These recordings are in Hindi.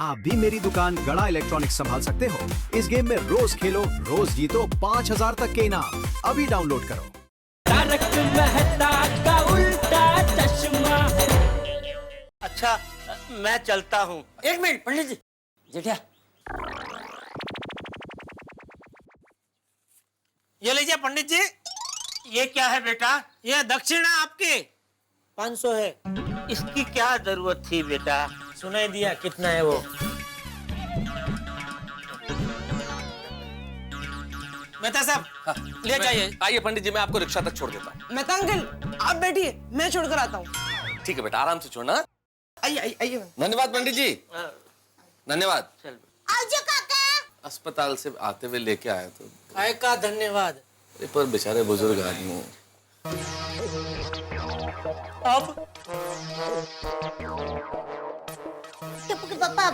आप भी मेरी दुकान गड़ा इलेक्ट्रॉनिक्स संभाल सकते हो। इस गेम में रोज खेलो, रोज जीतो 5000 तक के इनाम। अभी डाउनलोड करो। तारक मेहता का उल्टा चश्मा। अच्छा, मैं चलता हूँ। एक मिनट पंडित जी, जेठिया ये लीजिए पंडित जी। ये क्या है बेटा? ये दक्षिणा आपकी 500 है। इसकी क्या जरूरत थी बेटा? सुनाई दिया कितना है वो? मेहता साहब ले जाइए। आइए पंडित जी, मैं आपको रिक्शा तक छोड़ देता हूँ। मेहता अंकल आप बैठिए, मैं छोड़कर आता हूँ। ठीक है बेटा, आराम से छोड़ना। आइए आइए आइए। धन्यवाद पंडित जी, धन्यवाद। चल आजो काका। अस्पताल से आते हुए लेके आया तो। काय का धन्यवाद। अरे पर बेचारे बुजुर्ग आदमी हैं। अब टप्पू के पापा,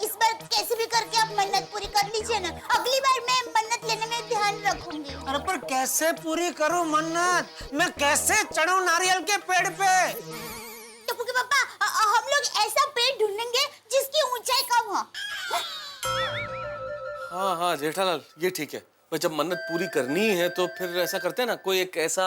इस बार कैसे भी करके आप मन्नत पूरी कर लीजिए ना। अगली बार मैं मन्नत लेने में ध्यान रखूंगी। अरे पर कैसे पूरी करूं मन्नत? मैं कैसे चढ़ूं नारियल के पेड़ पे? टप्पू के पापा, हम लोग ऐसा पेड़ ढूंढेंगे जिसकी ऊंचाई कम हो। हाँ हाँ जेठालाल, ये ठीक है। पर जब मन्नत पूरी करनी है तो फिर ऐसा करते हैं ना, कोई एक ऐसा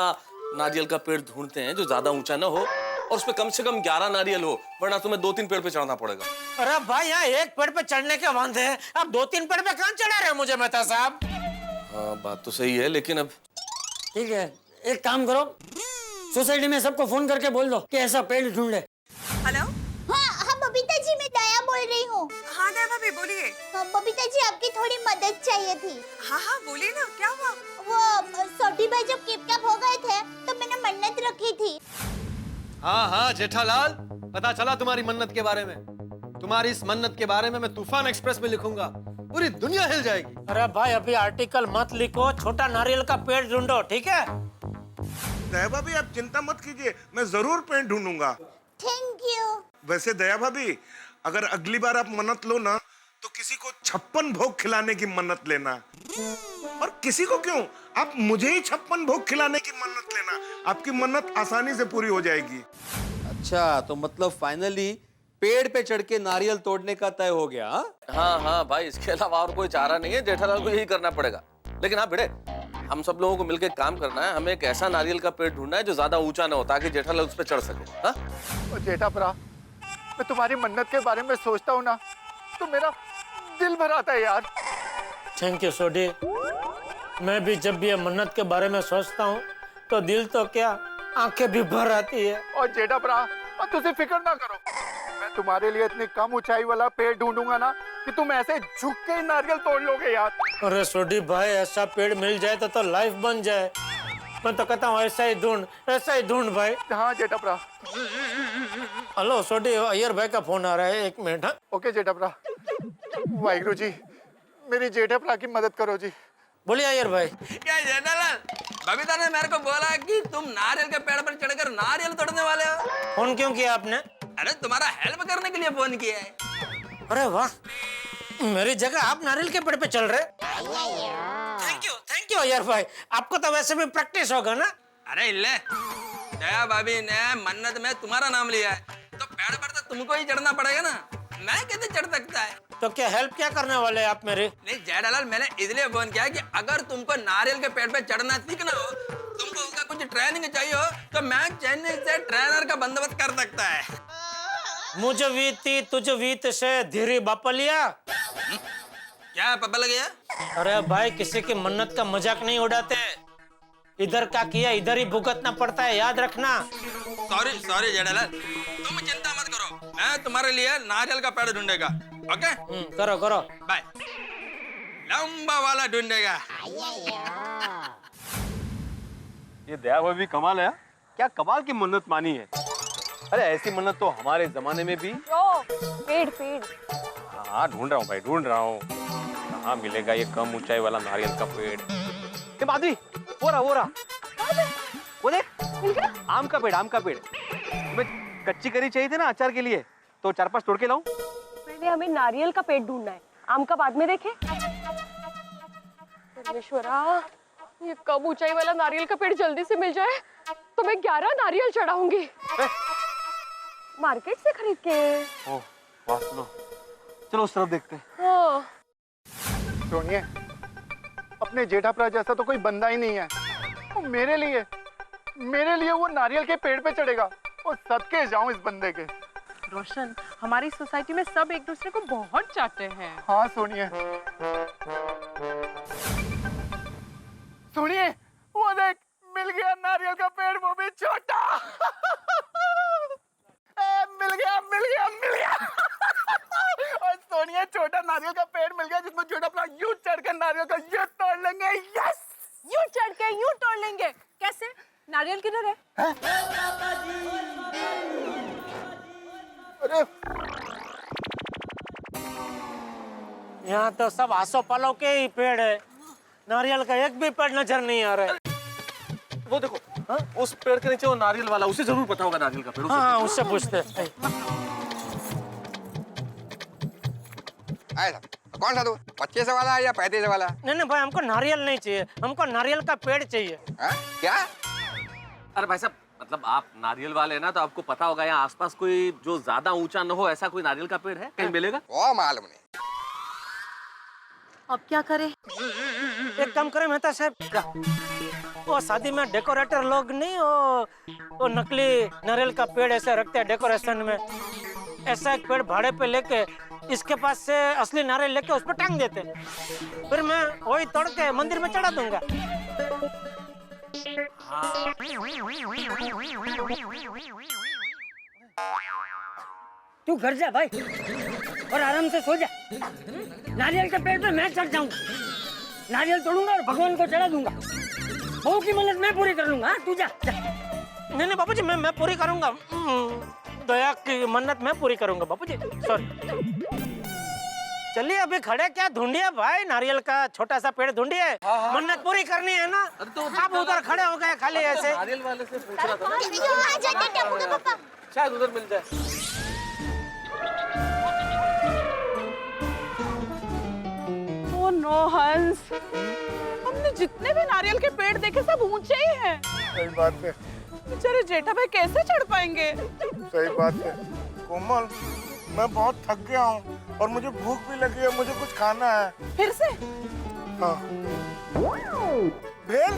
नारियल का पेड़ ढूंढते हैं जो ज्यादा ऊंचा ना हो और उसपे कम से कम 11 नारियल हो, वरना तुम्हें 2-3 पेड़ पे चढ़ना पड़ेगा। अरे भाई, यहाँ एक पेड़ पे चढ़ने के वांदे हैं, अब 2-3 पेड़ पे कहाँ चढ़ा रहे हो मुझे मेहता साहब? हाँ बात तो सही है, लेकिन अब ठीक है, एक काम करो, सोसाइटी में सबको फोन करके बोल दो कि ऐसा पेड़ ढूंढे। हेलो। हाँ बबीता जी, मैं दया बोल रही हूँ। हाँ दया भाभी बोलिए। बबीता जी, आपकी थोड़ी मदद चाहिए थी। हाँ हाँ बोलिए ना, क्या हुआ? वो छोटी भाई जब किडनैप हो गए थे तो मैंने मन्नत रखी थी। हाँ हाँ जेठालाल, पता चला तुम्हारी मन्नत के बारे में। तुम्हारी इस मन्नत के बारे में मैं तूफान एक्सप्रेस में लिखूंगा, पूरी दुनिया हिल जाएगी। अरे भाई, अभी आर्टिकल मत लिखो, छोटा नारियल का पेड़ ढूंढो, ठीक है? दया भाभी आप चिंता मत कीजिए, मैं जरूर पेड़ ढूंढूंगा। Thank you. वैसे दया भाभी, अगर अगली बार आप मन्नत लो ना तो किसी को 56 भोग खिलाने की मन्नत लेना। और किसी को क्यों, आप मुझे ही 56 भोग खिलाने की मन्नत लेना। आपकी मन्नत आसानी से पूरी हो जाएगी। अच्छा, तो मतलब फाइनली पेड़ पे चढ़ के नारियल तोड़ने का तय हो गया? हाँ हाँ भाई, इसके अलावा और कोई चारा नहीं है। जेठालाल को यही करना पड़ेगा। लेकिन हाँ बेटे, हम सब लोगों को मिलकर काम करना है। हमें एक ऐसा नारियल का पेड़ ढूंढना है जो ज्यादा ऊंचा ना हो, ताकि जेठालाल उस पर चढ़ सके। हाँ जेठाप्रा, मैं तुम्हारी मन्नत के बारे में सोचता हूँ ना तो मेरा दिल भर आता है यार। थैंक यू सोडी। मैं भी जब भी ये मन्नत के बारे में सोचता हूँ तो दिल तो क्या, आंखें भी भर आती है। और जेठाप्रा, तुझे फिक्र ना करो, मैं तुम्हारे लिए इतनी कम ऊंचाई वाला पेड़ ढूंढूंगा ना कि तुम ऐसे झुक के नारियल तोड़ लोगे यार। अरे सोडी भाई, ऐसा पेड़ मिल जाए तो लाइफ बन जाए। मैं तो कहता हूँ ऐसा ही ढूंढ भाई। हाँ जेठाप्रा। हेलो सोडी, अय्यर भाई का फोन आ रहा है, 1 मिनट। हाँ ओके जेठाप्रा। वाहिगुरु जी, मेरी जेठाप्रा की मदद करो जी। बोलिए अय्यर भाई। क्या जेठालाल, बबीता ने मेरे को बोला कि तुम नारियल के पेड़ पर चढ़कर नारियल तोड़ने वाले हो। फोन क्यों किया आपने? अरे तुम्हारा हेल्प करने के लिए फोन किया है। अरे वाह, मेरी जगह आप नारियल के पेड़ पे चल रहे। थैंक यू अय्यर भाई, आपको तो वैसे भी प्रैक्टिस होगा ना। अरे ले, दया भाभी ने मन्नत में तुम्हारा नाम लिया है तो पेड़ पर तो तुमको ही चढ़ना पड़ेगा ना, मैं कैसे चढ़ सकता है? तो क्या हेल्प क्या करने वाले हैं आप मेरी? नहीं जेठालाल, मैंने इसलिए फोन किया कि अगर तुमको नारियल के पेड़ पे चढ़ना सीखना हो, तुमको उसका कुछ ट्रेनिंग चाहिए हो, तो मैं चेन्नई से ट्रेनर का बंदोबस्त कर सकता है। मुझे वीती तुझ वीत से धीरे बापलिया। क्या पता लग गया? अरे भाई, किसी की मन्नत का मजाक नहीं उड़ाते। इधर का किया इधर ही भुगतना पड़ता है, याद रखना। सॉरी जेठालाल, तुम चिंता मत करो, मैं तुम्हारे लिए नारियल का पेड़ ढूंढेगा। ओके करो बाय। लंबा वाला ढूंढेगा। ये दया भाभी कमाल है। क्या कमाल की मन्नत मानी है। अरे ऐसी मन्नत तो हमारे जमाने में भी। पेड़। हाँ ढूंढ रहा हूँ भाई, ढूंढ रहा हूँ। कहाँ मिलेगा ये कम ऊंचाई वाला नारियल का पेड़? ये माधवी, वो रहा वो देख, आम का पेड़। तुम्हें कच्ची करी चाहिए थी ना अचार के लिए, तो 4-5 तोड़ के लाऊं? पहले हमें नारियल का पेड़ ढूंढना है, आम का बाद में देखें। परमेश्वरा, ये कम ऊंचाई वाला नारियल का पेड़ जल्दी से मिल जाए तो मैं 11 नारियल चढ़ाऊंगी। मार्केट से खरीद के। ओह वाह, सुनो, चलो उस तरफ देखते हैं। हाँ। सुनिए, अपने जेठाप्रा जैसा तो कोई बंदा ही नहीं है। वो मेरे लिए वो नारियल के पेड़ पे चढ़ेगा। वो सदके जाऊं इस बंदे के। रोशन, हमारी सोसाइटी में सब एक दूसरे को बहुत चाहते हैं। हाँ सुनिए, सुनिए, वो देख, मिल गया नारियल का पेड़, वो भी छोटा। मिल गया। और सोनिया, छोटा नारियल का पेड़ मिल गया जिसमें छोटा अपना यूं चढ़ के नारियल का यूं तोड़ लेंगे। यस, यूं चढ़ के यूं तोड़ लेंगे। कैसे? नारियल किधर है? अरे यहाँ तो सब आसो पालो के ही पेड़ है, नारियल का एक भी पेड़ नजर नहीं आ रहा है। वो देखो, उस पेड़ के नीचे वो नारियल वाला, उसे जरूर पता होगा नारियल का पेड़। हाँ, उससे पूछते हैं। कौन सा तू, 25 वाला या 35 वाला? नहीं भाई, हमको नारियल नहीं चाहिए, हमको नारियल का पेड़ चाहिए। क्या? अरे भाई साहब, मतलब आप नारियल वाले हैं ना, तो आपको पता होगा यहाँ आसपास कोई जो ज्यादा ऊंचा न हो ऐसा कोई नारियल का पेड़ है, कहीं मिलेगा? वो मालूम नहीं। अब क्या करें? एक काम करें मेहता साहब, वो शादी में डेकोरेटर लोग नहीं, वो नकली नारियल का पेड़ ऐसे रखते हैं डेकोरेशन में। ऐसा एक पेड़ भाड़े पे लेके इसके पास से असली नारियल लेके उस पर टांग देते, फिर मैं वही तोड़ के मंदिर में चढ़ा दूंगा। तू घर जा भाई और आराम से सो जा। नारियल के पेड़ पे मैं चढ़ जाऊंगा, नारियल तोड़ूंगा और भगवान को चढ़ा दूंगा। बहू की मन्नत मैं पूरी कर लूंगा। तू जा। नहीं बापूजी, मैं पूरी करूंगा। दया की मन्नत मैं पूरी करूंगा बापूजी। सॉरी। चलिए, अभी खड़े क्या ढूंढिए भाई, नारियल का छोटा सा पेड़ ढूंढिए। मन्नत पूरी करनी है ना। तो आप उधर खड़े हो गए खाली ऐसे। नारियल वाले से पूछ रहा था ना, आ जाते टप्पू के पापा। शायद उधर मिल जाए। ओ नो हंस, हमने जितने भी नारियल के पेड़ देखे सब ऊंचे ही हैं। सही बात है, बेचारे जेठा भाई कैसे चढ़ पाएंगे? सही बात है। कोमल, मैं बहुत थक गया हूँ और मुझे भूख भी लगी है, मुझे कुछ खाना है। फिर से? हाँ। भेल?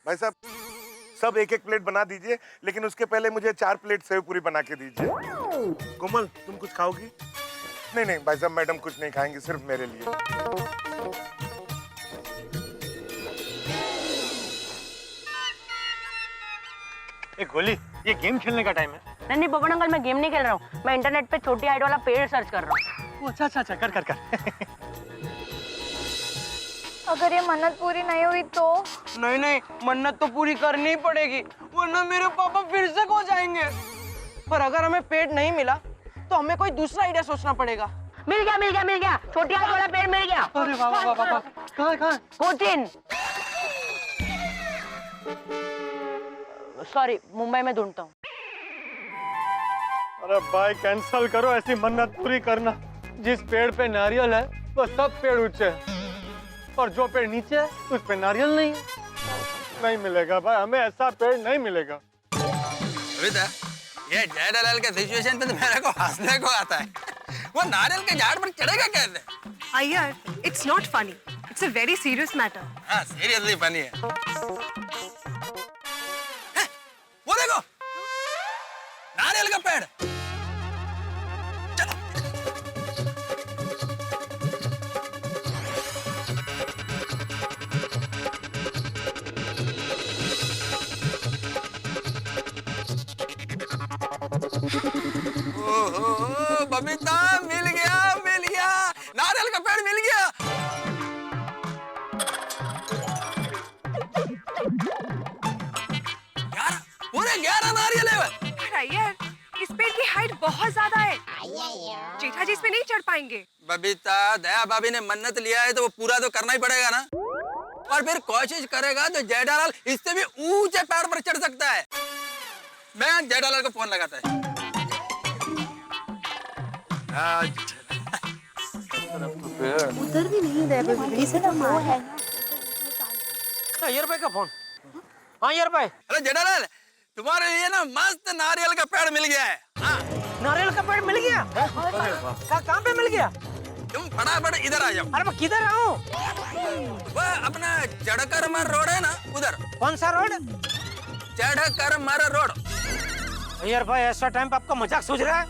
भाई साहब, सब एक एक प्लेट बना दीजिए, लेकिन उसके पहले मुझे 4 प्लेट सेव पूरी बना के दीजिए। कोमल, तुम कुछ खाओगी? नहीं भाई साहब, मैडम कुछ नहीं खाएंगी, सिर्फ मेरे लिए। एक गोली, ये गेम खेलने का टाइम है। नहीं पवन अंकल, मैं गेम नहीं खेल रहा हूँ, मैं इंटरनेट पे छोटी हाइट वाला पेड़ सर्च कर रहा हूँ। अच्छा, कर। अगर ये मन्नत पूरी नहीं हुई तो? नहीं, मन्नत तो पूरी करनी ही पड़ेगी, वरना मेरे पापा फिर से खो जाएंगे। पर अगर हमें पेड़ नहीं मिला तो हमें कोई दूसरा आइडिया सोचना पड़ेगा। मिल गया, छोटी हाइट वाला पेड़ मिल गया। अरे वाह, कहाँ? कोचिन। सॉरी, मुंबई में ढूंढता हूँ। अरे भाई, कैंसल करो ऐसी मन्नत पूरी करना। जिस पेड़ पे नारियल है वो सब पेड़ ऊंचे हैं, और जो पेड़ नीचे है उस पे नारियल नहीं है। नहीं मिलेगा भाई, हमें ऐसा पेड़ नहीं मिलेगा। ये जेठालाल के सिचुएशन पे तो मेरे को हंसने को आता है। वो नारियल के झाड़ पर चढ़ेगा कैसे? Iyer, it's not funny, it's a very serious matter. हाँ, सीरियसली फनी है। वो देखो, नारियल का पेड़। चलो। ओहो, बबीता, मिल गया, नारियल का पेड़ मिल गया। पूरे 11 नारियल है। अय्यर, इस पेड़ की हाइट बहुत ज्यादा है, जेठा जी इस पे नहीं चढ़ पाएंगे। बबीता, दया भाभी ने मन्नत लिया है तो वो पूरा तो करना ही पड़ेगा ना। और फिर कोशिश करेगा तो जेठालाल इससे भी ऊंचे पेड़ पर चढ़ सकता है। मैं जेठालाल को फोन लगाता है। उधर भी नहीं रह अय्यर भाई का फोन। हाँ अय्यर भाई। अरे जेठालाल, तुम्हारे लिए ना मस्त नारियल का पेड़ मिल गया है। हाँ, नारियल का पेड़ मिल गया? कहाँ पे मिल गया? तुम फटाफट इधर आ जाओ। अरे मैं किधर आऊँ? वह अपना चढ़कर रोड है ना, उधर। कौन सा रोड? चढ़कर रोड। यार भाई ऐसा टाइम पे आपका मजाक सूझ रहा है?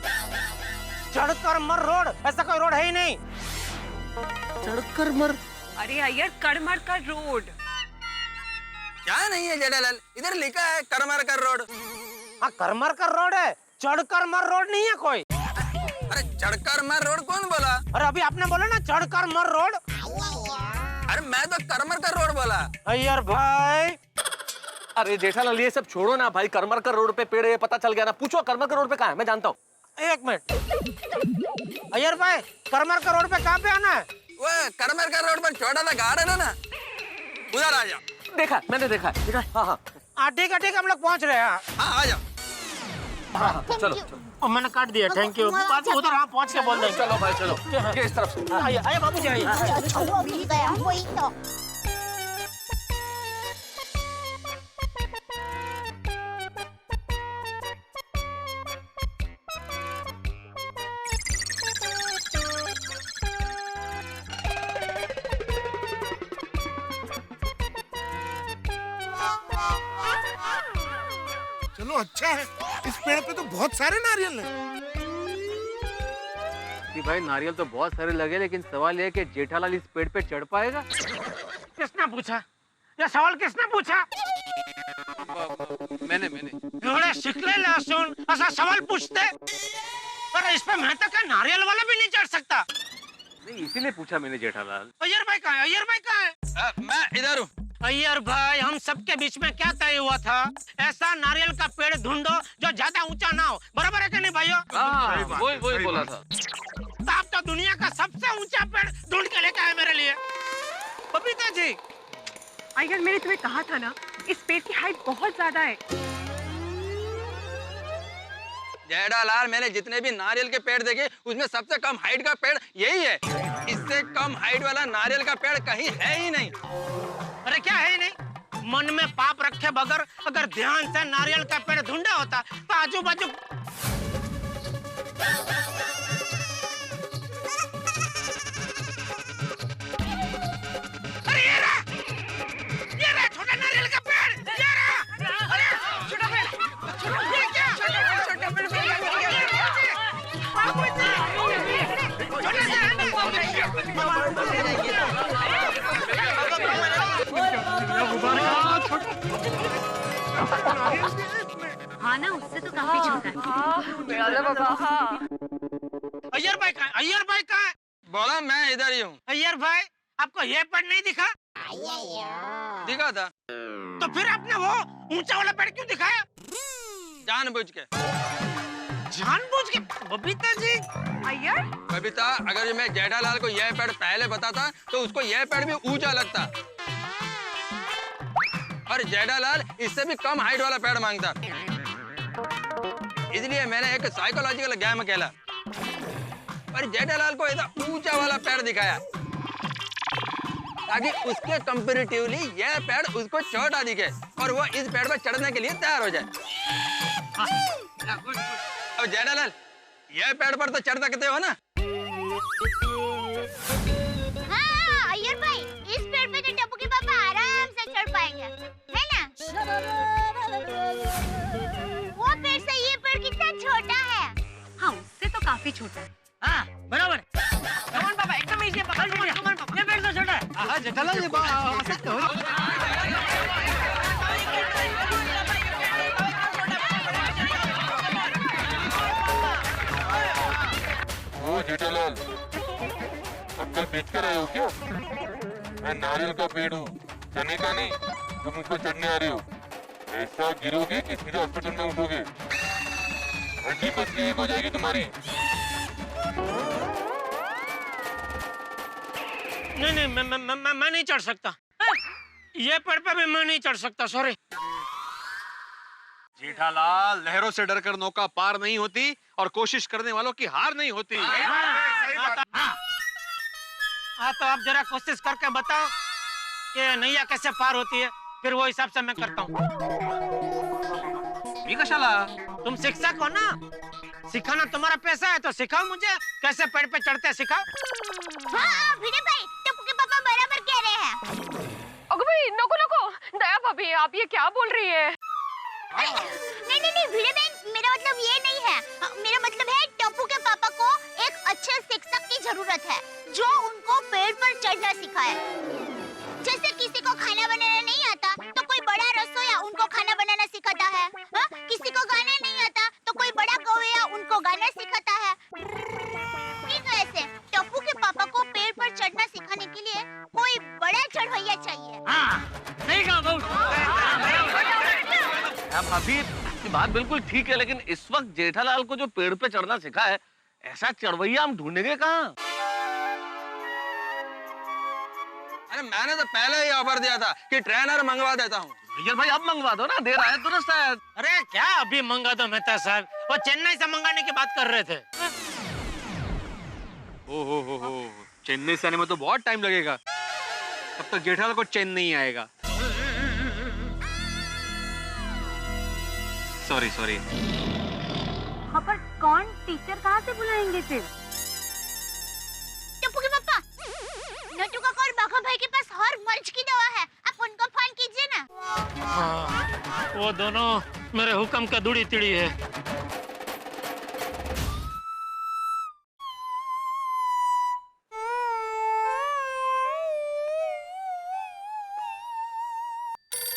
चढ़कर रोड, ऐसा कोई रोड है ही नहीं। चढ़कर अरे अय्यर कड़मर का रोड। क्या नहीं है जेठालाल, इधर लिखा है करमरकर रोड। हाँ करमरकर रोड है, चढ़कर रोड नहीं है कोई। अरे चढ़कर रोड कौन बोला? अरे अभी आपने बोला ना चढ़कर रोड। अरे मैं तो करमरकर रोड बोला। अय्यर भाई अरे जेठालाल ये सब छोड़ो ना भाई, करमरकर रोड पे पेड़ है पता चल गया ना, पूछो करमरकर रोड पे कहाँ है, मैं जानता हूँ। एक मिनट अय्यर भाई, करमरकर रोड पे कहाँ पे आना है? वो करमरकर रोड पर छोटा सा गार्डन है ना, उधर आ जाओ। देखा मैंने देखा है। हाँ हाँ ठीक है हम लोग पहुँच रहे हैं। हाँ आ जाओ। हाँ चलो और मैंने काट दिया, थैंक यू। बाबू उधर हाँ पहुँच के बोल देंगे। चलो भाई चलो, ये इस तरफ से आइए बाबू जी आइए। चलो मिल गया वही तो। चलो अच्छा है, इस पेड़ पे तो बहुत सारे नारियल हैं। कि भाई नारियल तो बहुत सारे लगे, लेकिन सवाल ये है कि जेठालाल इस पेड़ पे चढ़ पाएगा? किसने पूछा? ये सवाल किसने पूछा? मैंने थोड़े शिकले लहसुन ऐसा सवाल पूछते? पर इस पे मैं तो क्या नारियल वाला भी नहीं चढ़ सकता? नहीं, इसीलिए पूछा मैंने जेठालाल। अय्यर भाई कहाँ है? अय्यर भाई कहाँ है? मैं इधर हूँ। अय्यर भाई हम सबके बीच में क्या तय हुआ था? ऐसा नारियल का पेड़ ढूंढो जो ज्यादा ऊंचा ना हो, बराबर है कि नहीं भाइयों? हाँ वही बोला था। तो आप तो दुनिया का सबसे ऊंचा पेड़ ढूंढ के लेके आए मेरे लिए। बबीता जी अय्यर मैंने तुम्हें कहा था ना, इस पेड़ की हाइट बहुत ज्यादा है। जेठालाल मैंने जितने भी नारियल के पेड़ देखे उसमें सबसे कम हाइट का पेड़ यही है। इससे कम हाइट वाला नारियल का पेड़ कहीं है ही नहीं। अरे क्या है नहीं? मन में पाप रखे बगैर अगर ध्यान से नारियल का पेड़ ढूंढा होता तो आजू बाजू अरे ये रहा छोटा नारियल का पेड़, ये रहा। अरे छोटा पेड़, ये क्या? छोटा पेड़ हाँ ना, उससे तो काफी छोटा है। अय्यर भाई कहाँ? अय्यर भाई कहाँ? बोला मैं इधर ही हूँ। अय्यर भाई आपको ये पेड़ नहीं दिखा? दिखा था तो फिर आपने वो ऊंचा वाला पेड़ क्यों दिखाया? जानबूझ के। जानबूझ के? बबीता जी अय्यर कविता, अगर मैं जेठालाल को यह पेड़ पहले बताता तो उसको यह पेड़ भी ऊंचा लगता, और जेठालाल इससे भी कम हाइट वाला पेड़ मांगता। इसलिए मैंने एक साइकोलॉजिकल गेम खेला और जेठालाल को ऐसा ऊंचा वाला पेड़ दिखाया ताकि उसके कंपैरेटिवली यह पेड़ उसको छोटा दिखे और वो इस पेड़ पर चढ़ने के लिए तैयार हो जाए। और जेठालाल यह पेड़ पर तो चढ़ सकते हो ना? हाँ अय्यर भाई, इस पेड़ पे तो टप्पू के पापा आराम से चढ़ पाएंगे, है ना? वो पेड़ से ये पेड़ कितना छोटा है? हाँ उससे तो काफी छोटा है। हाँ बराबर। कमान पापा एकदम इजी है, पकड़ लो। कमान पापा ये पेड़ तो छोटा है। हाँ जेठालाल ये बात ओ जेठालाल, अक्कल बेच के रहे हो क्या? मैं नारियल का पेड़ हूँ, चने का नहीं। तुम उस पर चढ़ने आ रहे हो, ऐसा गिरोगे कि सीधे हॉस्पिटल में उठोगे। हड्डी पसली एक हो जाएगी तुम्हारी। नहीं मैं नहीं चढ़ सकता। ये पेड़ पे भी मैं नहीं चढ़ सकता, सॉरी। जेठालाल, लहरों से डरकर नौका पार नहीं होती और कोशिश करने वालों की हार नहीं होती। हाँ तो आप जरा कोशिश करके बताओ कि नैया कैसे पार होती है, फिर वो हिसाब से मैं करता हूँ। मी कशाला? तुम शिक्षक हो ना, सिखाना तुम्हारा पैसा है तो सिखाओ मुझे कैसे पेड़ पे चढ़ते सिखाओ। हाँ भिड़े भाई, टप्पू के पापा बराबर कह रहे हैं। अगो भाई नको नको, दया भाभी आप ये क्या बोल रही है? नहीं नहीं नहीं भिड़े बहन, मेरा मतलब ये नहीं है। मेरा मतलब है टप्पू के पापा को एक अच्छे शिक्षक की जरूरत है जो उनको पेड़ पर चढ़ना सिखाए। जैसे किसी को खाना बनाना नहीं आता तो कोई बड़ा रसोइया उनको खाना बनाना सिखाता है। हाँ? किसी को गाना नहीं आता तो कोई बड़ा गवैया उनको गाना सिखाता है। ठीक है, ऐसे टप्पू के पापा को पेड़ पर चढ़ना सिखाने के लिए कोई बड़ा चढ़वैया चाहिए। नहीं कहा बहू। भाभी की बात बिल्कुल ठीक है, लेकिन इस वक्त जेठालाल को जो पेड़ पे चढ़ना सिखा है, ऐसा चढ़वैया हम ढूंढेंगे कहाँ? अरे मैंने तो पहले ही ऑफर दिया था कि ट्रेनर मंगवा देता हूँ। भैया भाई अब मंगवा दो ना, देर आया दुरुस्त है। अरे क्या अभी मंगा दो मेहता साहब, वो चेन्नई से मंगाने की बात कर रहे थे। हो, चेन्नई से आने में तो बहुत टाइम लगेगा, तब तक जेठालाल को चैन नहीं आएगा। सॉरी। हाँ पर कौन टीचर कहाँ से बुलाएंगे फिर? टप्पू के पापा, नट्टू काका और बाघा भाई के पास हर मर्ज की दवा है, आप उनको फोन कीजिए ना। हाँ, वो दोनों मेरे हुक्म का दूड़ी तिड़ी है।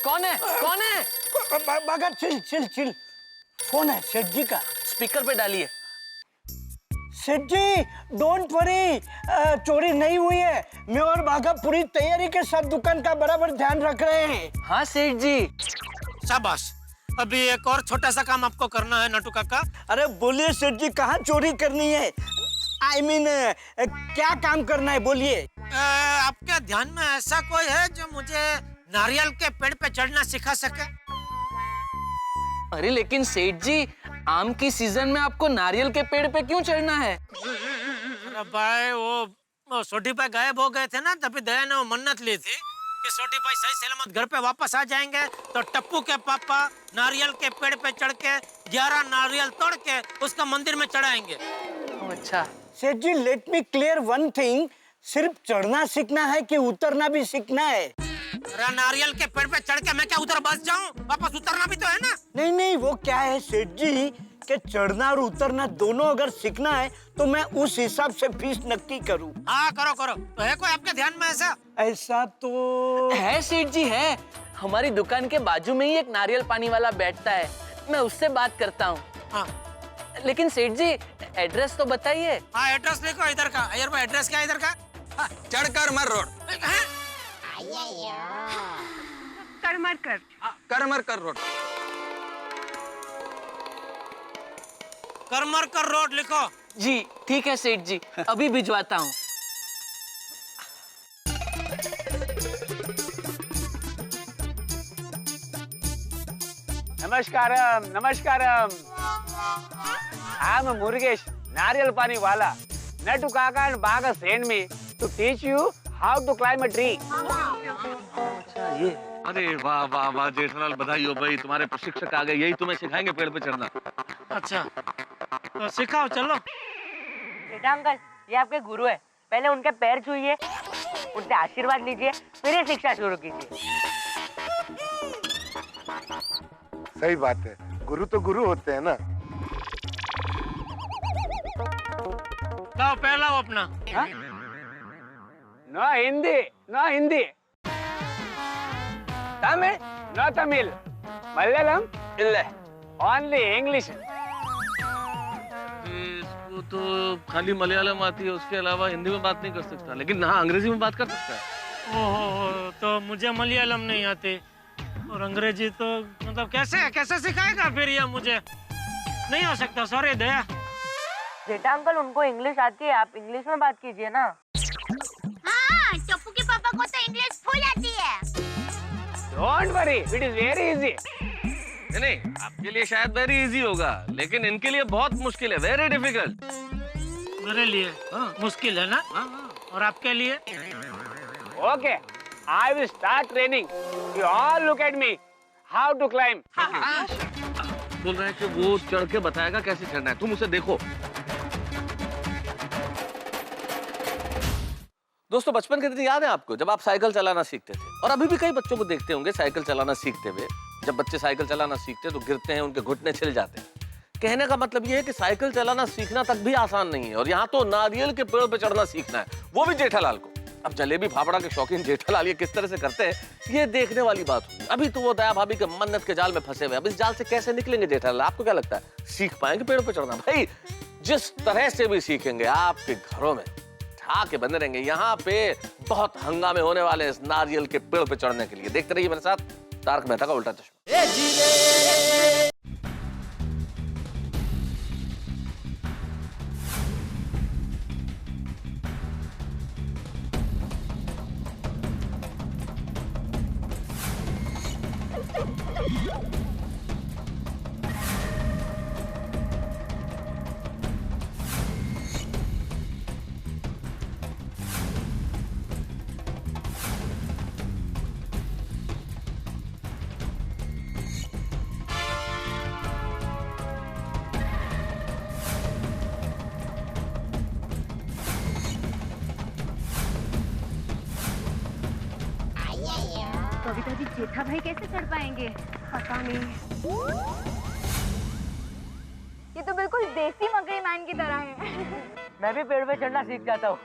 कौन है? बागा चिल। फोन है सेठ जी का, स्पीकर पे डालिए। सेठ जी डोंट वरी, चोरी नहीं हुई है। मैं और बाघा पूरी तैयारी के साथ दुकान का बराबर ध्यान रख रहे हैं। हाँ सेठ जी। शाबाश, अभी एक और छोटा सा काम आपको करना है नट्टू काका। अरे बोलिए सेठ जी, कहाँ चोरी करनी है? I mean, क्या काम करना है बोलिए। आपके ध्यान में ऐसा कोई है जो मुझे नारियल के पेड़ पे चढ़ना सिखा सके? अरे लेकिन सेठ जी, आम की सीजन में आपको नारियल के पेड़ पे क्यों चढ़ना है? अरे भाई वो सोटी भाई गायब हो गए थे ना, तभी दया ने वो मन्नत ली थी कि सोटी भाई सही सलामत घर पे वापस आ जाएंगे तो टप्पू के पापा नारियल के पेड़ पे चढ़ के 11 नारियल तोड़ के उसका मंदिर में चढ़ाएंगे। अच्छा Seth ji, let me clear one thing, सिर्फ चढ़ना सीखना है कि उतरना भी सीखना है? अरे नारियल के पेड़ पे चढ़ के मैं क्या उधर बस जाऊं? वापस उतरना भी तो है ना। नहीं, वो क्या है सेठ जी कि चढ़ना और उतरना दोनों अगर सीखना है तो मैं उस हिसाब से फीस नक्की करूं। हाँ करो। तो है कोई आपके ध्यान में ऐसा तो है सेठ जी, है। हमारी दुकान के बाजू में ही एक नारियल पानी वाला बैठता है, मैं उससे बात करता हूँ। हाँ। लेकिन सेठ जी एड्रेस तो बताइए। हाँ एड्रेस लिखो इधर का। अयर भाई एड्रेस क्या है इधर का? चढ़कर मर road. Karmarkar road. Karmarkar road लिखो। जी ठीक है सेठ जी, अभी भिजवाता हूँ। नमस्कारम। I'm Murugesh, नारियल पानी वाला. Natu Kaka and Baga sent me to teach you how to climb a tree. अरे वाह जेठालाल, बधाई हो भाई, तुम्हारे प्रशिक्षक आ गए, यही तुम्हें सिखाएंगे पेड़ पे चढ़ना। अच्छा तो सिखाओ चलो। बेटा अंकल, ये आपके गुरु है, पहले उनके पैर छूइए, उनसे आशीर्वाद लीजिए, फिर ये शिक्षा शुरू कीजिए। सही बात है, गुरु तो गुरु होते हैं ना। लाओ पैर लाओ अपना। No Hindi. Tamil? No Tamil. Malayalam? Illa. Only English. वो तो खाली मलयालम आती है, उसके अलावा हिंदी में बात नहीं कर सकता, लेकिन हाँ अंग्रेजी में बात कर सकता है। ओहो, तो मुझे मलयालम नहीं आती और अंग्रेजी तो मतलब कैसे सिखाएगा फिर ये? मुझे नहीं हो सकता, सॉरी दया। बेटा अंकल, उनको इंग्लिश आती है, आप इंग्लिश में बात कीजिए ना। हाँ, टप्पू के पापा को तो इंग्लिश फुल आती है। Don't worry, it is very easy. नहीं, आपके लिए शायद वेरी इजी होगा, लेकिन इनके लिए बहुत मुश्किल है, वेरी डिफिकल्ट। मेरे लिए मुश्किल है ना? और आपके लिए? Okay, I will start training. You all look at me. How to climb? बोल रहे हैं कि वो चढ़ के बताएगा कैसे चढ़ना है, तुम उसे देखो। दोस्तों, बचपन के दिन याद है आपको जब आप साइकिल चलाना सीखते थे? और अभी भी कई बच्चों को देखते होंगे साइकिल चलाना सीखते हुए। जब बच्चे साइकिल चलाना सीखते हैं तो गिरते हैं, उनके घुटने छिल जाते हैं। कहने का मतलब ये है कि साइकिल चलाना सीखना तक भी आसान नहीं है, और यहाँ तो नारियल के पेड़ पे चढ़ना सीखना है, वो भी जेठालाल को। अब जलेबी फाफड़ा के शौकीन जेठालाल ये किस तरह से करते हैं ये देखने वाली बात होगी। अभी तो वो दया भाभी के मन्नत के जाल में फंसे हुए, अब इस जाल से कैसे निकलेंगे जेठालाल? आपको क्या लगता है सीख पाएंगे पेड़ पे चढ़ना? भाई जिस तरह से भी सीखेंगे, आपके घरों में ठा के बंधे रहेंगे। यहाँ पे बहुत हंगामे होने वाले हैं इस नारियल के पेड़ पे चढ़ने के लिए। देखते रहिए मेरे साथ तारक मेहता का उल्टा चश्मा। कविता जी जेठा भाई कैसे चढ़ पाएंगे? पता नहीं। ये तो बिल्कुल देसी मकई मैन की तरह है। मैं भी पेड़ पे चढ़ना सीख जाता हूँ।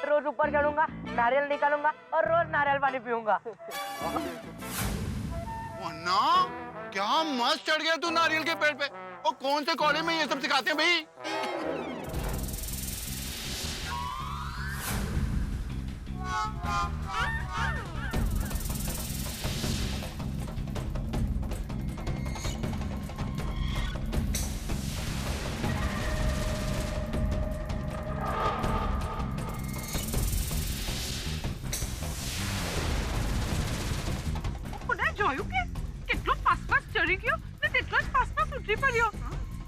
रोज ऊपर चढ़ूंगा, नारियल निकालूंगा और रोज नारियल पानी पीऊंगा। ना क्या मस्त चढ़ गया तू नारियल के पेड़ पे। और कौन से कॉलेज में ये सब सिखाते हैं भाई? જોયું કે કેટલો ફાસ્ટ ફાસ્ટ ચડી ગયો ને તેટલો જ ફાસ્ટ ફાસ્ટ ઉતરી પડ્યો.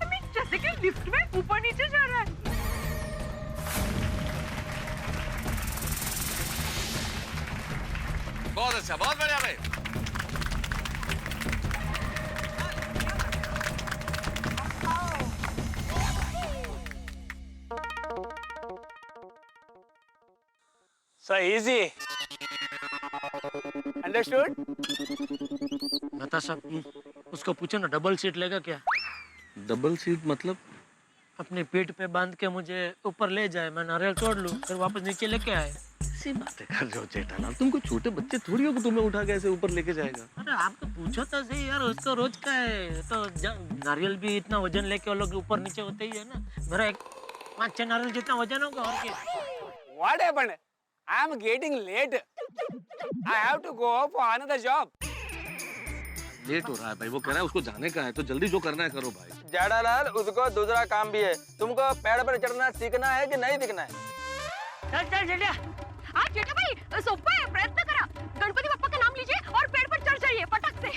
I mean, जैसे कि लिफ्ट में ऊपर नीचे जा रहा है. बहुत अच्छा, बहुत बढ़िया भाई। So easy. अंडरस्टूड? नताशा, उसको पूछो ना डबल सीट लेगा क्या? डबल सीट मतलब? अपने पीठ पे बांध के मुझे ऊपर ले जाए, मैं नारियल तोड़ लूं, फिर वापस नीचे लेके आए। ऐसी बातें कर रहे हो जेठालाल, तुम कोई छोटे बच्चे थोड़ी हो कि तुम्हें उठा के ऐसे ऊपर लेके जाएगा। अरे आपको पूछो तो सही यार, उसको रोज का है तो नारियल भी इतना वजन लेके वो लोग ऊपर नीचे होते ही है ना। मेरा एक 5-6 नारियल जितना वजन होगा और क्या। What happened? I am getting late. I have to go for another job. Late हो रहा है भाई, वो कह रहा है उसको जाने का है तो जल्दी जो करना है करो भाई। जेठालाल, उसको दूसरा काम भी है। तुमको पेड़ पर चढ़ना सीखना है कि नहीं सीखना है? चल चल जेठा। हाँ जेठा भाई, सोपा है, प्रयत्न करा। गणपति बप्पा का नाम लीजिए और पेड़ पर चढ़ जाइए फटक से।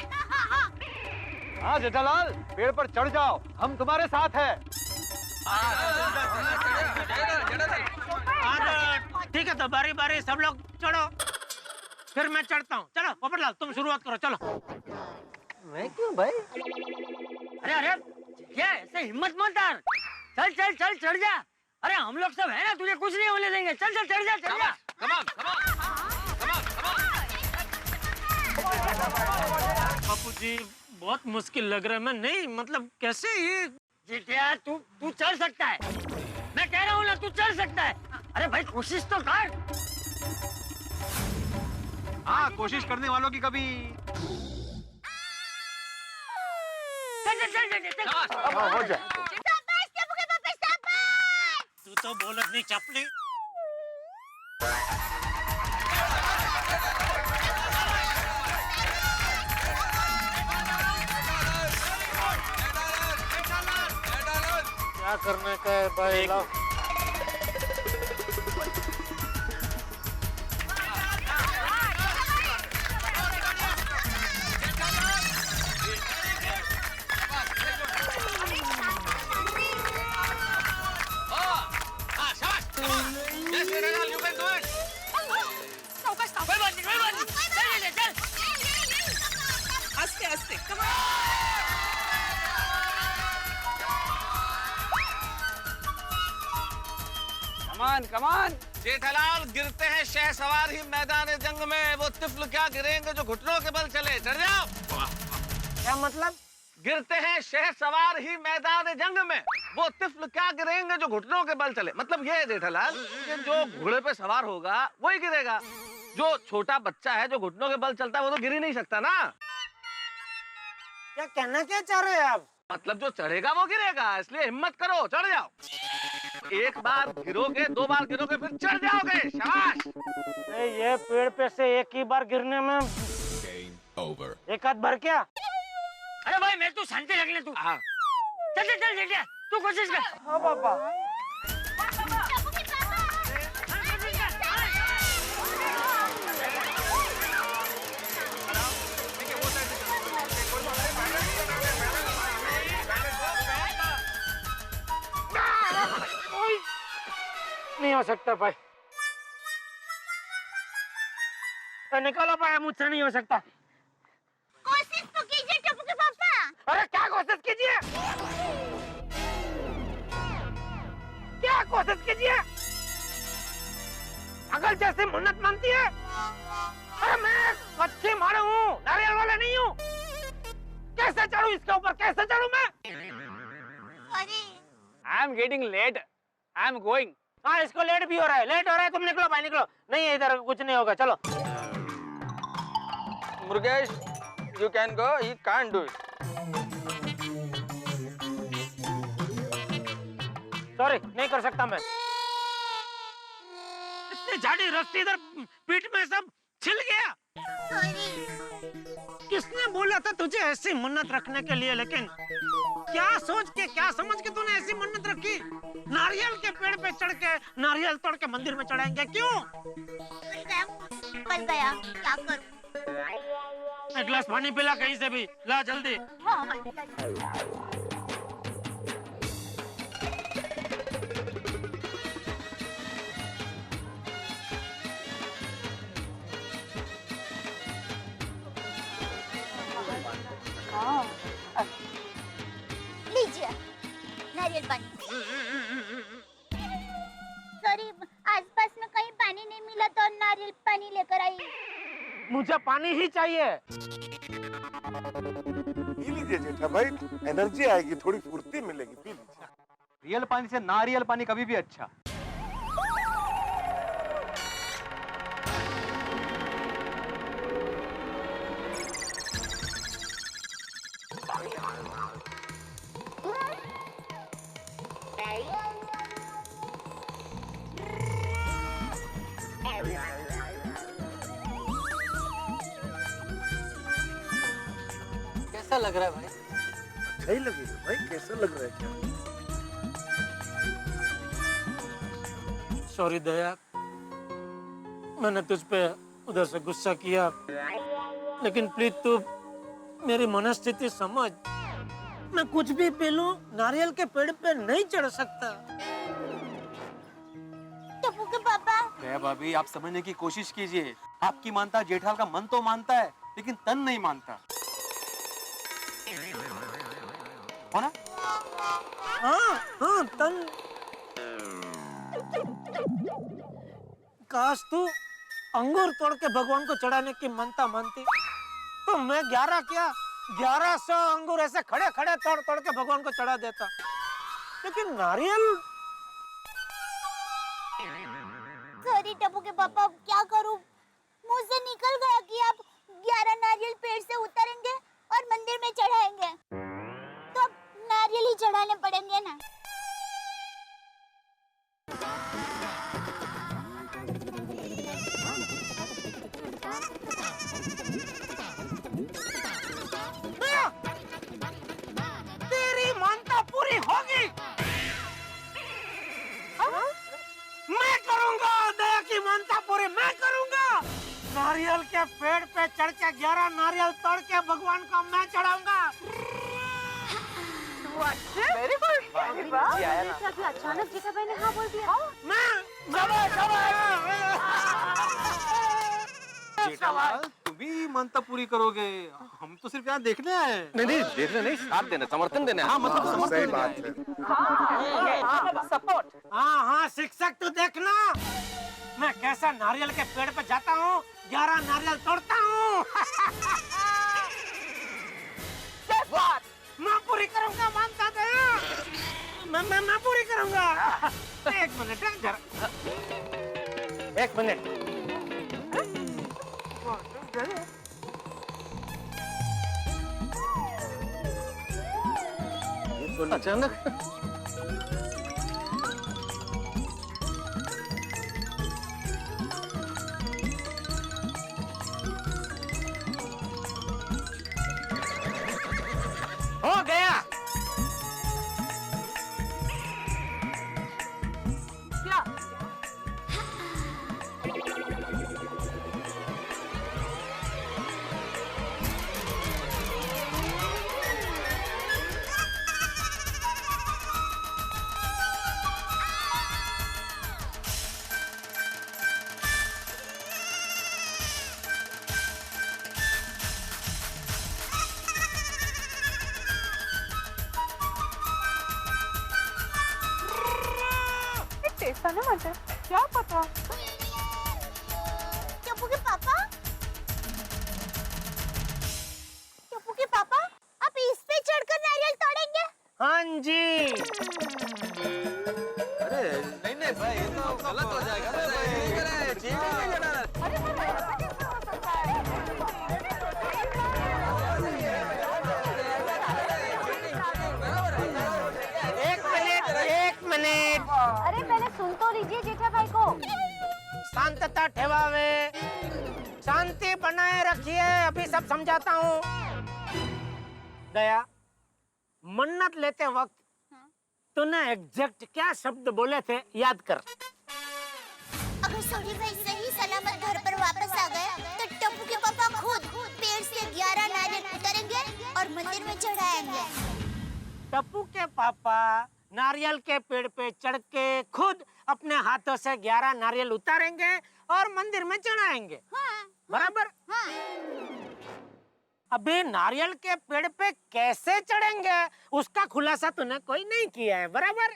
हाँ जेठालाल, पेड़ पर चढ़ जाओ, हम तुम्हारे साथ हैं। ठीक है तो बारी बारी सब लोग चढ़ो, फिर मैं चढ़ता हूँ। चलो पोपटलाल, तुम शुरुआत करो, चलो। मैं क्यों भाई? अरे अरे क्या ऐसे हिम्मत मत हार, चल चल चल चढ़ जा। अरे हम लोग सब है ना, तुझे कुछ नहीं होने देंगे। चल चल चढ़ जा चढ़ जा। बापू जी बहुत मुश्किल लग रहा है, मैं नहीं मतलब कैसे ये। जेठिया तू चढ़ सकता है, मैं कह रहा हूँ ना तू चढ़ सकता है। अरे भाई कोशिश तो कर। हाँ, कोशिश करने वालों की कभी। चल हो जाए। तू तो बोल अपनी चपली। क्या करने का है भाई? कमान कमान। जेठालाल गिरते हैं शहसवार ही मैदान जंग में, वो तिफल क्या गिरेंगे जो घुटनों के बल चले। चढ़ जाओ। क्या मतलब? गिरते हैं शहसवार ही मैदान जंग में, वो तिफल क्या गिरेंगे जो घुटनों के बल चले। मतलब ये है जेठालाल कि जो घोड़े पे सवार होगा वही गिरेगा। जो छोटा बच्चा है जो घुटनों के बल चलता है वो तो गिर ही नहीं सकता ना। क्या कहना क्या चाह रहे हैं आप? मतलब जो चढ़ेगा वो गिरेगा, इसलिए हिम्मत करो, चढ़ जाओ। एक बार गिरोगे, 2 बार गिरोगे, फिर चढ़ जाओगे। शाबाश। ये पेड़ पे से एक ही बार गिरने में एक हाथ भर क्या? अरे भाई मैं तू शांति रख ले तू। चल चल चल चल तू कोशिश कर। हाँ पापा। नहीं हो सकता भाई, निकालो भाई, मुझसे नहीं हो सकता। कोशिश तो कीजिए टप्पू के पापा। अरे क्या कोशिश कीजिए, क्या कोशिश कीजिए? अगर जैसे मन्नत मांगती है। अरे मैं अच्छी मारू हूँ, नारियल वाला नहीं हूँ। कैसे चढ़ूं इसके ऊपर, कैसे चढ़ूं मैं? I am getting late, I am going. हाँ इसको लेट भी हो रहा है, लेट हो रहा है, तुम निकलो भाई निकलो। नहीं इधर कुछ नहीं होगा, चलो। Murgesh, you can go, he can't do it. Sorry, नहीं कर सकता मैं। इतनी झाड़ी रस्सी इधर पीठ में सब छिल गया। किसने बोला था तुझे ऐसी मन्नत रखने के लिए? लेकिन क्या सोच के, क्या समझ के तूने ऐसी मन्नत रखी? नारियल के पेड़ पे चढ़ के नारियल तोड़ के मंदिर में चढ़ाएंगे, क्यों? बल गया, क्या करूं? एक गिलास पानी पिला कहीं से भी, ला जल्दी। हाँ, लीजिए नारियल पानी। सॉरी, आसपास में कहीं पानी नहीं मिला तो नारियल पानी लेकर आई। मुझे पानी ही चाहिए। पी लीजिए जेठा भाई, एनर्जी आएगी, थोड़ी फुर्ती मिलेगी, पी लीजिए। रियल पानी से नारियल पानी कभी भी अच्छा। कैसा लग रहा है भाई? अच्छा ही लगेगा भाई, कैसा लग रहा है क्या? सॉरी दया, मैंने तुझ पे उधर से गुस्सा किया, लेकिन प्लीज तू मेरी मनस्थिति समझ। मैं कुछ भी पी लूं, नारियल के पेड़ पे नहीं चढ़ सकता। टप्पू के पापा। दया भाभी, आप समझने की कोशिश कीजिए। आपकी मानता जेठाल का मन तो मानता है, लेकिन तन नहीं मानता। हो ना? हाँ तन। काश तू अंगूर तोड़ के भगवान को चढ़ाने की मनता मानती, तो मैं 1100 अंगूर ऐसे खड़े खड़े तोड़ तोड़ के भगवान को चढ़ा देता। लेकिन नारियल। सॉरी टप्पू के पापा, अब क्या करूं? मुंह से निकल गया कि आप 11 नारियल पेड़ से उतारेंगे और मंदिर में चढ़ाएंगे, तो अब नारियल ही चढ़ाने पड़ेंगे ना। तेरी मानता पूरी होगी। मैं करूंगा दया की मानता पूरी, मैं करूंगा। नारियल के पेड़ पे चढ़ के 11 नारियल तोड़ के भगवान को मैं चढ़ाऊंगा। Very good. अचानक जेठा भाई ने हाँ बोल दिया। जेठालाल तुम भी मनता पूरी करोगे, हम तो सिर्फ यहाँ देखने आए। नहीं नहीं देखने नहीं, साथ देने, समर्थन देने। हाँ मतलब समर्थन सही देने बात आए। है। सपोर्ट। हाँ शिक्षक तू देखना, मैं कैसा नारियल के पेड़ पे जाता हूँ, 11 नारियल तोड़ता हूँ। मैं पूरी करूंगा, मानता था। मैं पूरी करूंगा। एक मिनट जरा, एक मिनट। अचानक हो गया। क्या? टेस्ट आने वाला है, क्या पता। टप्पू के पापा, टप्पू के पापा, आप इस पे चढ़कर नारियल तोड़ेंगे? हाँ जी। अरे नहीं नहीं भाई, ये तो गलत हो जाएगा। अरे ठीक है जेठालाल। एक मिनट। अरे पहले सुन तो लीजिए जेठा भाई को। शांतता ठेवावे, शांति बनाए रखिए, अभी सब समझाता हूँ। दया, मन्नत लेते वक्त तूने एग्जैक्ट क्या शब्द बोले थे याद कर। अगर सोनी भाई सही सलामत घर पर वापस आ गए तो टप्पू के पापा खुद पेड़ से 11 नारियल उतारेंगे और मंदिर में चढ़ाएंगे। टप्पू के पापा नारियल के पेड़ पे चढ़ के खुद अपने हाथों से 11 नारियल उतारेंगे और मंदिर में चढ़ाएंगे। बराबर? अभी नारियल के पेड़ पे कैसे चढ़ेंगे उसका खुलासा तूने कोई नहीं किया है, बराबर?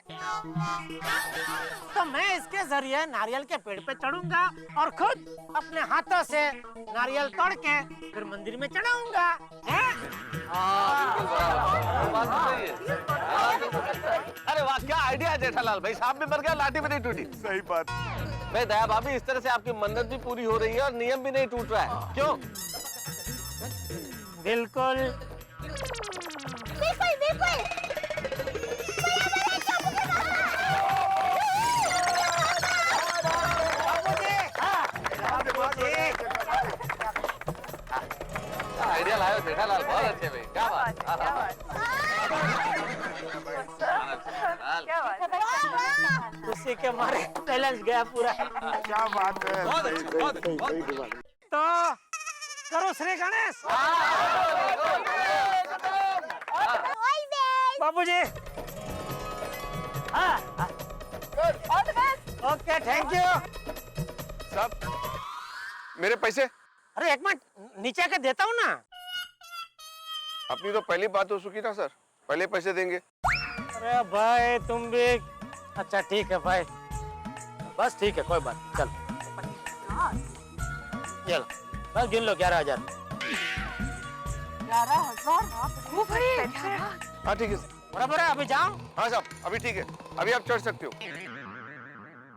तो मैं इसके जरिए नारियल के पेड़ पे चढ़ूंगा और खुद अपने हाथों से नारियल तोड़ के फिर मंदिर में चढ़ाऊंगा। अरे वाह, क्या आइडिया है जेठालाल भाई, सांप भी मर गया, लाठी भी नहीं टूटी। सही बात। भाई दया भाभी, इस तरह से आपकी मन्नत भी पूरी हो रही है और नियम भी नहीं टूट रहा है, क्यों? बिल्कुल बिल्कुल बिल्कुल। आइडिया लाए हो जेठालाल, बहुत अच्छे भाई, क्या बात। खुशी के मारे बैलेंस गया पूरा। क्या बात है। बहुत अच्छा, बहुत अच्छा। तो करो श्री गणेश। बाबूजी। Okay, thank you. सब मेरे पैसे। अरे एक मिनट, नीचे के देता हूँ ना। अपनी तो पहली बात हो चुकी था सर, पहले पैसे देंगे। अरे भाई तुम भी। अच्छा ठीक है भाई, बस ठीक है, कोई बात नहीं, चल चलो बस गिन लो 11,000। 11,000? हाँ ठीक है बराबर है, अभी जाओ। हाँ साहब अभी ठीक है, अभी आप चढ़ सकते हो।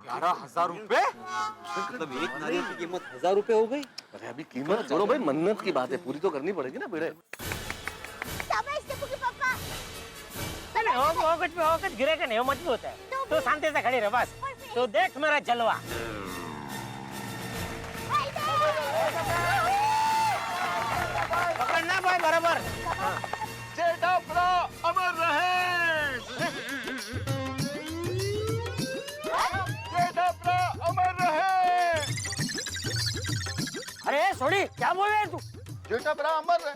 11,000 रुपए? मतलब एक नारियल की कीमत 1,000 रुपए हो गई। अरे अभी कीमत छोड़ो भाई, मन्नत की बात है, पूरी तो करनी पड़ेगी ना बेड़े। हो कुछ गिरेगा नहीं, वो मजबूत है। तो शांति से खड़ी रह बस, तो देख मेरा जलवा। पकड़ना भाई बराबर। जेठा भरा अमर रहे। जेठा भरा अमर रहे। अरे सोनी, क्या बोल रहे है तू? जेठा भरा अमर रहे।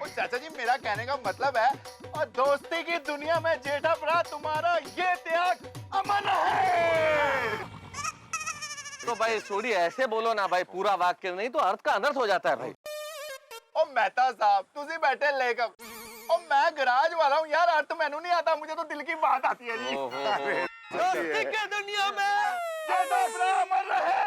चाचा जी मेरा कहने का मतलब है, और दोस्ती की दुनिया में जेठा भरा तुम्हारा ये त्याग अमर है। तो भाई सोडी ऐसे बोलो ना भाई, पूरा वाक्य नहीं तो अर्थ का अनर्थ हो जाता है भाई। ओ मेहता साहब तुसी बैठे लेकर, ओ मैं गराज वाला हूँ यार, अर्थ मैनू नहीं आता, मुझे तो दिल की बात आती है जी। दोस्ती के दुनिया में जेठा भरा अमर रहे।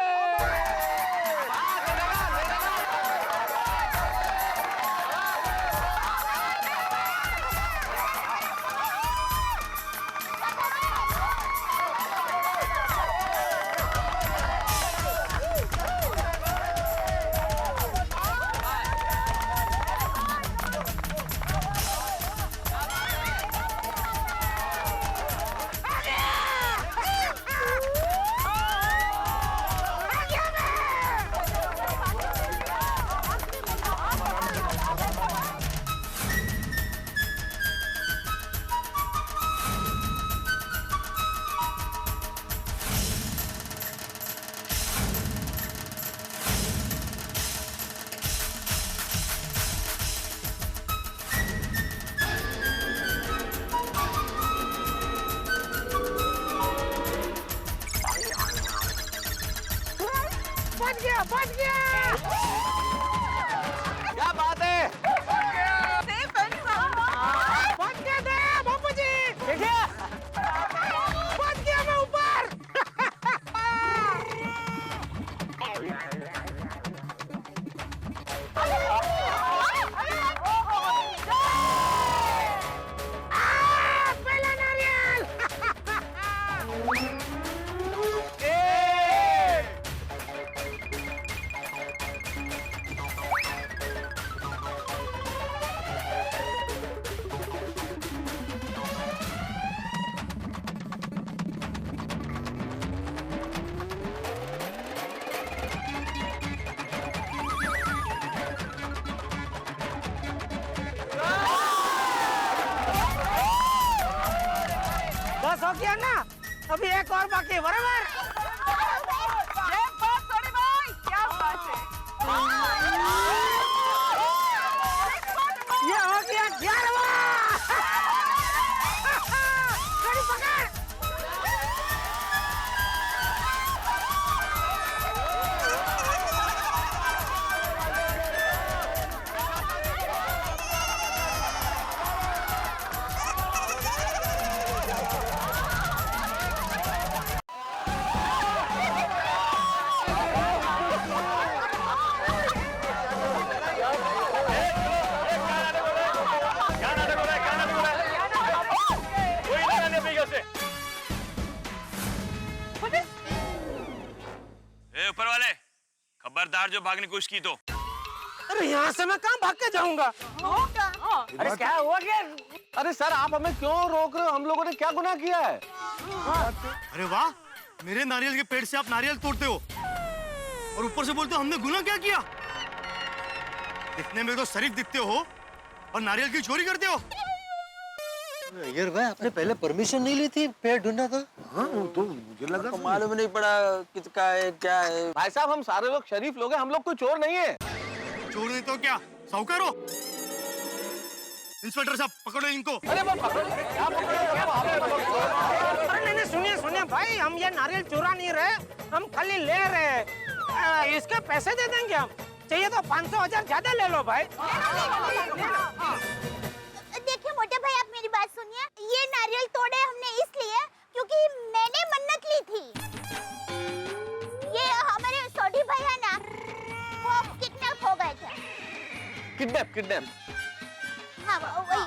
क्या बात है? बस हो गया ना, अभी एक और बाकी है, बराबर? ये हो गया 11वां। कड़ी पकड़। ऊपर वाले खबरदार, जो भागने की कोशिश की तो। अरे यहाँ से मैं कहाँ भाग के जाऊंगा? अरे क्या हुआ क्या? अरे सर आप हमें क्यों रोक रहे हो? हम लोगों ने क्या गुनाह किया है? अरे वाह, मेरे नारियल के पेड़ से आप नारियल तोड़ते हो और ऊपर से बोलते हो हमने गुनाह क्या किया? दिखने में तो शरीफ दिखते हो और नारियल की चोरी करते हो। यार भाई आपने पहले परमिशन नहीं ली थी पेड़ ढूंढना था? हाँ तो मुझे लगा तो मालूम नहीं पड़ा किसका है क्या है। भाई साहब हम सारे लोग शरीफ लोग हैं, हम लोग कोई चोर नहीं है। चोर नहीं तो क्या, साहूकार हो? इंस्पेक्टर साहब पकड़ो इनको। अरे वो पकड़ो, क्या अरे नहीं सुनिए सुनिए भाई, हम ये नारियल चुरा नहीं रहे, हम खाली ले रहे। इसके पैसे दे देंगे हम, चाहिए तो 500,000 ज्यादा ले लो भाई। देखिए मोटे भाई, आप मेरी बात सुनिए। ये नारियल तोड़े हमने इसलिए क्योंकि मैंने मन्नत ली थी। ये हमारे सोडी भाई है ना, वो किडनैप हो गए थे। किडनैप? हाँ वही।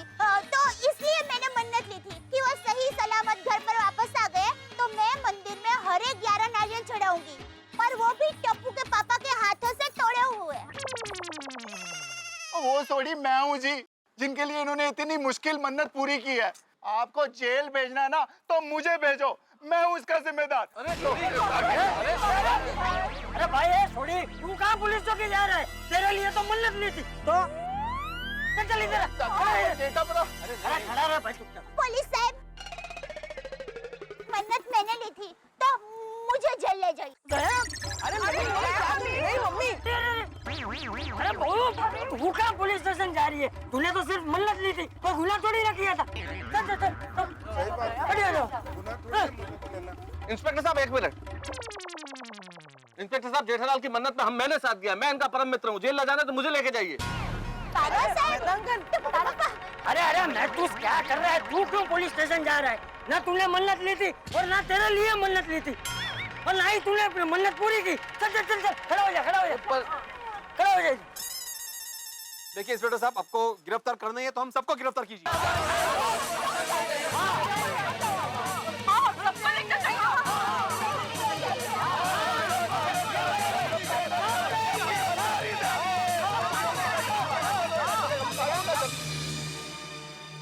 तो इसलिए मैंने मन्नत ली थी कि वो सही सलामत घर पर वापस आ गए तो मैं मंदिर में हर एक 11 नारियल चढ़ाऊंगी, पर वो भी टप्पू के पापा के हाथों से तोड़े हुए। वो सोडी मैं हूँ जी, जिनके लिए इन्होंने इतनी मुश्किल मन्नत पूरी की है। आपको जेल भेजना है ना तो मुझे भेजो, मैं हूँ इसका जिम्मेदार। अरे भाई छोड़ी, तू कहाँ पुलिस चौकी जा रहा है? तेरे लिए तो मन्नत ली थी। तो चल इधर। अरे खड़ा रह भाई चुपचाप। पुलिस साहब, मन्नत मैंने ली थी तो मुझे जेल ले जाइए। अरे मम्मी, अरे बहू तू कहाँ पुलिस स्टेशन जा रही है? तूने तो सिर्फ मन्नत ली थी, कोई गुनाह थोड़ी ना किया था। चल चल चल। इंस्पेक्टर साहब एक मिनट। इंस्पेक्टर साहब, जेठालाल की मन्नत में मैंने साथ दिया। मैं इनका परम मित्र हूँ। जेल ले जाना तो मुझे लेके जाइए। अरे अरे महतूस क्या कर रहा है? तू क्यों पुलिस स्टेशन जा रहा है? ना तूने मन्नत ली थी और ना तेरे लिए मन्नत ली थी और ना ही तूने अपनी मन्नत पूरी की। चल चल चल चल, खड़ा हो जा, खड़ा हो जा, खड़ा हो जा। देखिए इंस्पेक्टर साहब, आपको गिरफ्तार करना है तो हम सबको गिरफ्तार कीजिए।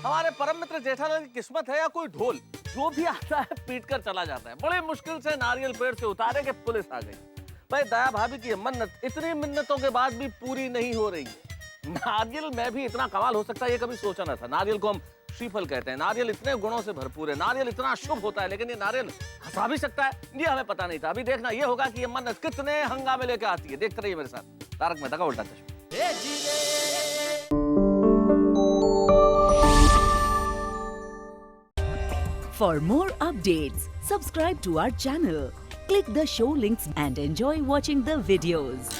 हमारे परम मित्र जेठालाल की किस्मत है या कोई ढोल, जो भी आता है पीट कर चला जाता है। बड़े मुश्किल से नारियल पेड़ से उतारे के पुलिस आ गई। भाई दया भाभी की मन्नत इतनी मिन्नतों के बाद भी पूरी नहीं हो रही है। नारियल में भी इतना कमाल हो सकता है ये कभी सोचा ना था। नारियल को हम श्रीफल कहते हैं। नारियल इतने गुणों से भरपूर है, नारियल इतना शुभ होता है, लेकिन ये नारियल हंसा भी सकता है, ये हमें पता नहीं था। अभी देखना ये होगा कि ये मन्नत कितने हंगामे लेके आती है। देखते रहिए मेरे साथ तारक मेहता का उल्टा चश्मा। For more updates, subscribe to our channel, click the show links and enjoy watching the videos.